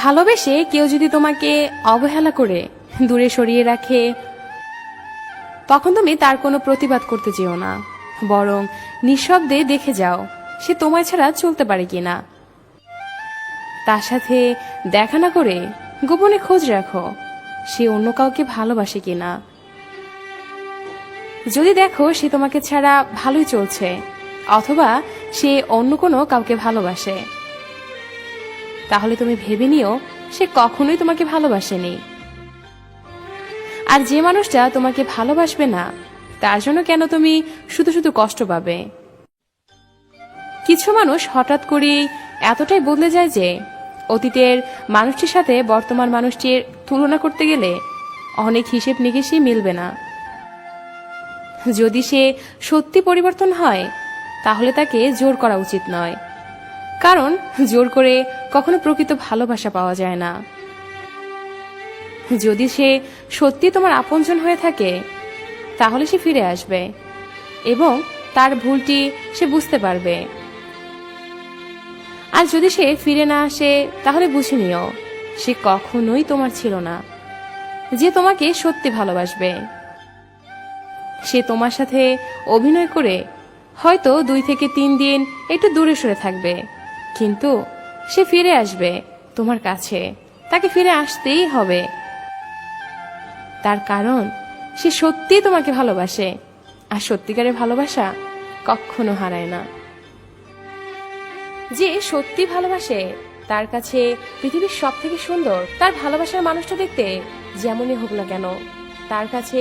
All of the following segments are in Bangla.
ভালোবেসে কেউ যদি তোমাকে অবহেলা করে দূরে সরিয়ে রাখে, তখন তুমি তার কোনো প্রতিবাদ করতে যেও না, বরং নিঃশব্দে দেখে যাও সে তোমায় ছাড়া চলতে পারে কিনা। তার সাথে দেখা না করে গোপনে খোঁজ রাখো সে অন্য কাউকে ভালোবাসে কিনা। যদি দেখো সে তোমাকে ছাড়া ভালোই চলছে, অথবা সে অন্য কোনো কাউকে ভালোবাসে, তাহলে তুমি ভেবে নিও সে কখনোই তোমাকে ভালোবাসেনি। আর যে মানুষটা তোমাকে ভালোবাসবে না, তার জন্য কেন তুমি শুধু শুধু কষ্ট পাবে? কিছু মানুষ হঠাৎ করেই এতটাই বদলে যায় যে অতীতের মানুষটির সাথে বর্তমান মানুষটির তুলনা করতে গেলে অনেক হিসেব নিকেশই মিলবে না। যদি সে সত্যি পরিবর্তন হয়, তাহলে তাকে জোর করা উচিত নয়, কারণ জোর করে কখনো প্রকৃত ভালোবাসা পাওয়া যায় না। যদি সে সত্যি তোমার আপনজন হয়ে থাকে, তাহলে সে ফিরে আসবে এবং তার ভুলটি সে বুঝতে পারবে। আর যদি সে ফিরে না আসে, তাহলে বুঝে নিও সে কখনোই তোমার ছিল না যে তোমাকে সত্যি ভালোবাসবে। সে তোমার সাথে অভিনয় করে হয়তো 2 থেকে 3 দিন একটু দূরে সরে থাকবে, কিন্তু সে ফিরে আসবে তোমার কাছে। তাকে ফিরে আসতেই হবে, তার কারণ সে সত্যিই তোমাকে ভালোবাসে, আর সত্যিকারের ভালোবাসা কখনো হারায় না। যে সত্যি ভালোবাসে, তার কাছে পৃথিবীর সব থেকে সুন্দর তার ভালোবাসার মানুষটা দেখতে যেমনই হোক না কেন, তার কাছে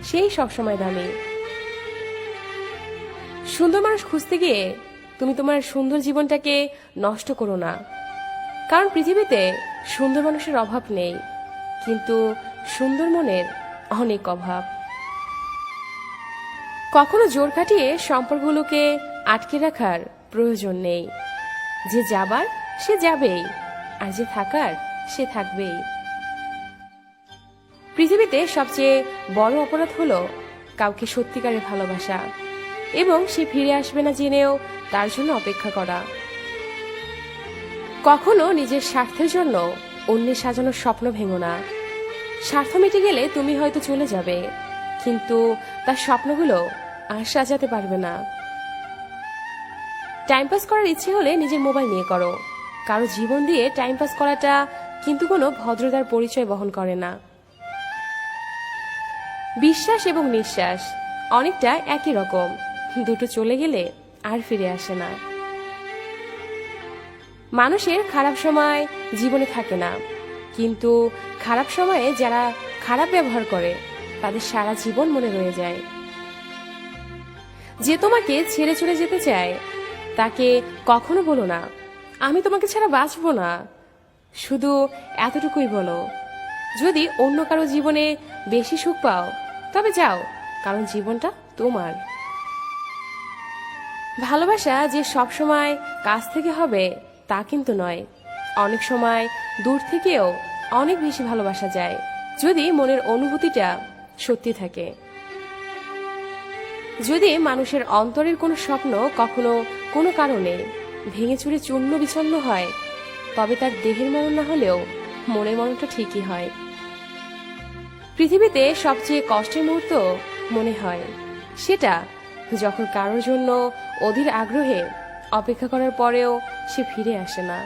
সেই সবসময় দামি। সুন্দর মানুষ খুঁজতে গিয়ে তুমি তোমার সুন্দর জীবনটাকে নষ্ট করো না, কারণ পৃথিবীতে সুন্দর মানুষের অভাব নেই, কিন্তু সুন্দর মনের অনেক অভাব। কখনো জোর কাটিয়ে সম্পর্কগুলোকে আটকে রাখার প্রয়োজন নেই। যে যাবার সে যাবেই, আর যে থাকার সে থাকবেই। পৃথিবীতে সবচেয়ে বড় অপরাধ হলো কাউকে সত্যিকারের ভালোবাসা এবং সে ফিরে আসবে না জেনেও তার জন্য অপেক্ষা করা। কখনো নিজের স্বার্থের জন্য অন্যের সাজানোর স্বপ্ন ভেঙো না। স্বার্থ মিটে গেলে তুমি হয়তো চলে যাবে, কিন্তু তার স্বপ্নগুলো আর সাজাতে পারবে না। টাইম পাস করার ইচ্ছে হলে নিজের মোবাইল নিয়ে করো, কারো জীবন দিয়ে টাইম পাস করাটা কিন্তু কোনো ভদ্রতার পরিচয় বহন করে না। বিশ্বাস এবং নিঃশ্বাস অনেকটা একই রকম, দুটো চলে গেলে আর ফিরে আসে না। মানুষের খারাপ সময় জীবনে থাকে না, কিন্তু খারাপ সময়ে যারা খারাপ ব্যবহার করে তাদের সারা জীবন মনে রয়ে যায়। যে তোমাকে ছেড়ে চলে যেতে চায় তাকে কখনো বলো না আমি তোমাকে ছাড়া বাঁচবো না। শুধু এতটুকুই বলো, যদি অন্য কারো জীবনে বেশি সুখ পাও তবে যাও, কারণ জীবনটা তোমার। ভালোবাসা যে সব সময় কাছ থেকে হবে তা কিন্তু নয়, অনেক সময় দূর থেকেও অনেক বেশি ভালোবাসা যায়, যদি মনের অনুভূতিটা সত্যি থাকে। যদি মানুষের অন্তরের কোনো স্বপ্ন কখনো কোনো কারণে ভেঙে চুরে চূর্ণ বিচ্ছন্ন হয়, তবে তার দেহের মরণ না হলেও মনের মরণটা ঠিকই হয়। পৃথিবীতে সবচেয়ে কষ্টের মুহূর্ত মনে হয় সেটা যখন কারোর জন্য অধীর আগ্রহে অপেক্ষা করার পরেও সে ফিরে আসে না।